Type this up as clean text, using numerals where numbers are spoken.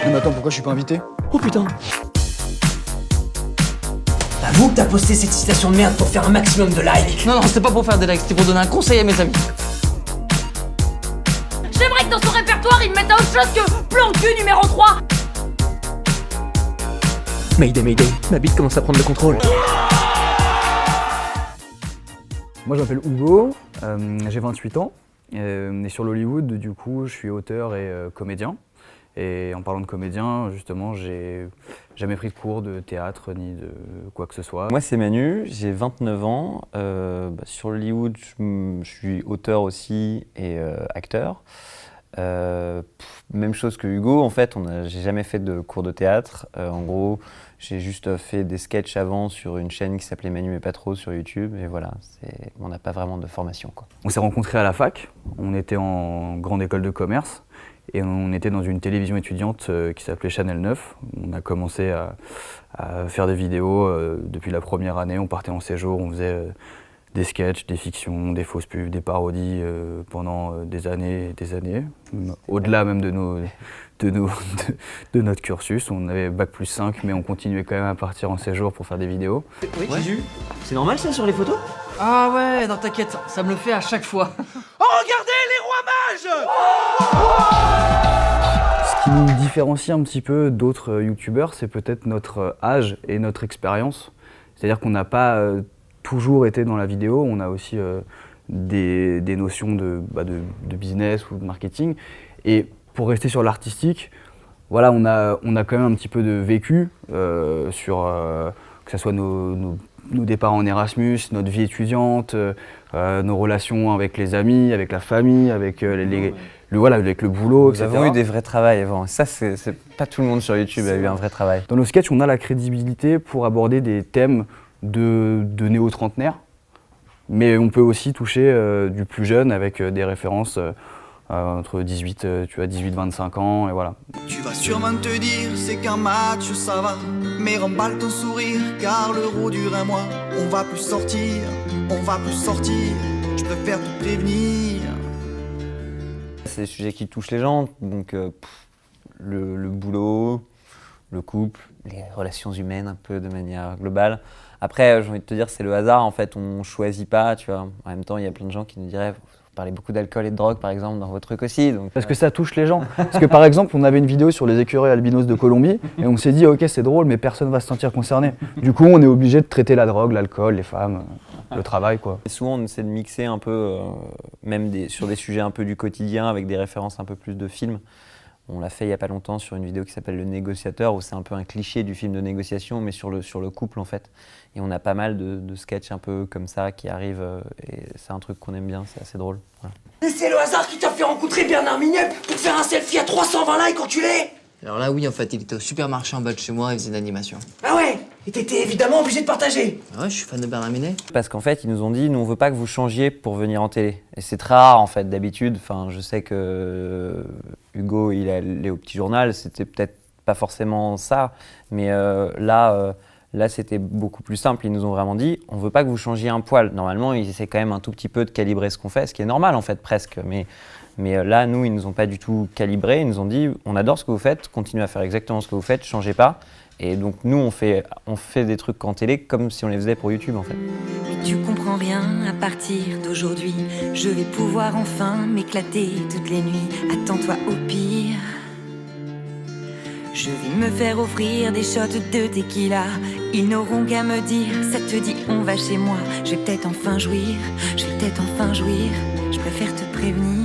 Non mais attends, pourquoi je suis pas invité? Oh putain. Avoue que t'as posté cette citation de merde pour faire un maximum de likes. Non, c'était pas pour faire des likes, c'était pour donner un conseil à mes amis. J'aimerais que dans son répertoire, il mette autre chose que plan cul numéro 3. Mayday, Mayday, ma bite commence à prendre le contrôle. Moi je m'appelle Hugo, j'ai 28 ans, et sur l'Hollywood, du coup, je suis auteur et comédien. Et en parlant de comédien, justement, j'ai jamais pris de cours de théâtre ni de quoi que ce soit. Moi c'est Manu, j'ai 29 ans. Sur Hollywood, je suis auteur aussi et acteur. Même chose que Hugo, en fait, j'ai jamais fait de cours de théâtre. En gros, j'ai juste fait des sketchs avant sur une chaîne qui s'appelait Manu mais pas trop sur YouTube. Et voilà, on n'a pas vraiment de formation, quoi. On s'est rencontrés à la fac, on était en grande école de commerce. Et on était dans une télévision étudiante qui s'appelait Channel 9. On a commencé à faire des vidéos depuis la première année. On partait en séjour, on faisait des sketchs, des fictions, des fausses pubs, des parodies pendant des années et des années. Au-delà même de notre cursus. On avait bac+5, mais on continuait quand même à partir en séjour pour faire des vidéos. Oui, Jésus, c'est normal ça sur les photos? Ah ouais, non t'inquiète, ça me le fait à chaque fois. Oh, regardez les rois mages! Ce qui nous différencie un petit peu d'autres youtubeurs, c'est peut-être notre âge et notre expérience. C'est-à-dire qu'on n'a pas toujours été dans la vidéo, on a aussi des notions de business ou de marketing. Et pour rester sur l'artistique, voilà, on a quand même un petit peu de vécu sur que ce soit nos départs en Erasmus, notre vie étudiante, nos relations avec les amis, avec la famille, avec avec le boulot, etc. Nous avons eu des vrais travails avant. Ça, c'est pas tout le monde sur YouTube a eu un vrai travail. Dans nos sketchs, on a la crédibilité pour aborder des thèmes de néo-trentenaires, mais on peut aussi toucher du plus jeune avec des références entre 18-25 ans, et voilà. Tu vas sûrement te dire, c'est qu'un match, ça va. Mais remballe ton sourire, car l'euro dure un mois. On va plus sortir, je préfère te prévenir. C'est des sujets qui touchent les gens, donc le boulot, le couple, les relations humaines un peu de manière globale. Après, j'ai envie de te dire, c'est le hasard, en fait, on choisit pas, tu vois. En même temps, il y a plein de gens qui nous diraient, vous parlez beaucoup d'alcool et de drogue, par exemple, dans votre truc aussi. Donc, parce que ça touche les gens. Parce que par exemple, on avait une vidéo sur les écureuils albinos de Colombie, et on s'est dit, ok, c'est drôle, mais personne va se sentir concerné. Du coup, on est obligé de traiter la drogue, l'alcool, les femmes, le travail, quoi. Et souvent, on essaie de mixer un peu, même sur des sujets un peu du quotidien, avec des références un peu plus de films. On l'a fait il n'y a pas longtemps sur une vidéo qui s'appelle Le Négociateur, où c'est un peu un cliché du film de négociation, mais sur le couple en fait. Et on a pas mal de sketchs un peu comme ça qui arrivent, et c'est un truc qu'on aime bien, c'est assez drôle. Voilà. Et c'est le hasard qui t'a fait rencontrer Bernard Minet pour faire un selfie à 320 likes, enculé! Alors là, oui, en fait, il était au supermarché en bas de chez moi, il faisait une animation. Ah ouais? Et t'étais évidemment obligé de partager! Ah ouais, je suis fan de Bernard Minet. Parce qu'en fait, ils nous ont dit, nous on veut pas que vous changiez pour venir en télé. Et c'est très rare en fait, d'habitude. Enfin, je sais que Hugo, il allait au petit journal, c'était peut-être pas forcément ça, mais là, c'était beaucoup plus simple. Ils nous ont vraiment dit, on veut pas que vous changiez un poil. Normalement, ils essaient quand même un tout petit peu de calibrer ce qu'on fait, ce qui est normal en fait, presque. Mais là, nous, ils nous ont pas du tout calibré. Ils nous ont dit, on adore ce que vous faites, continuez à faire exactement ce que vous faites, changez pas. Et donc nous, on fait des trucs en télé comme si on les faisait pour YouTube en fait. Mais tu comprends rien, à partir d'aujourd'hui, je vais pouvoir enfin m'éclater toutes les nuits. Attends-toi au pire. Je vais me faire offrir des shots de tequila. Ils n'auront qu'à me dire, ça te dit on va chez moi. Je vais peut-être enfin jouir, je préfère te prévenir.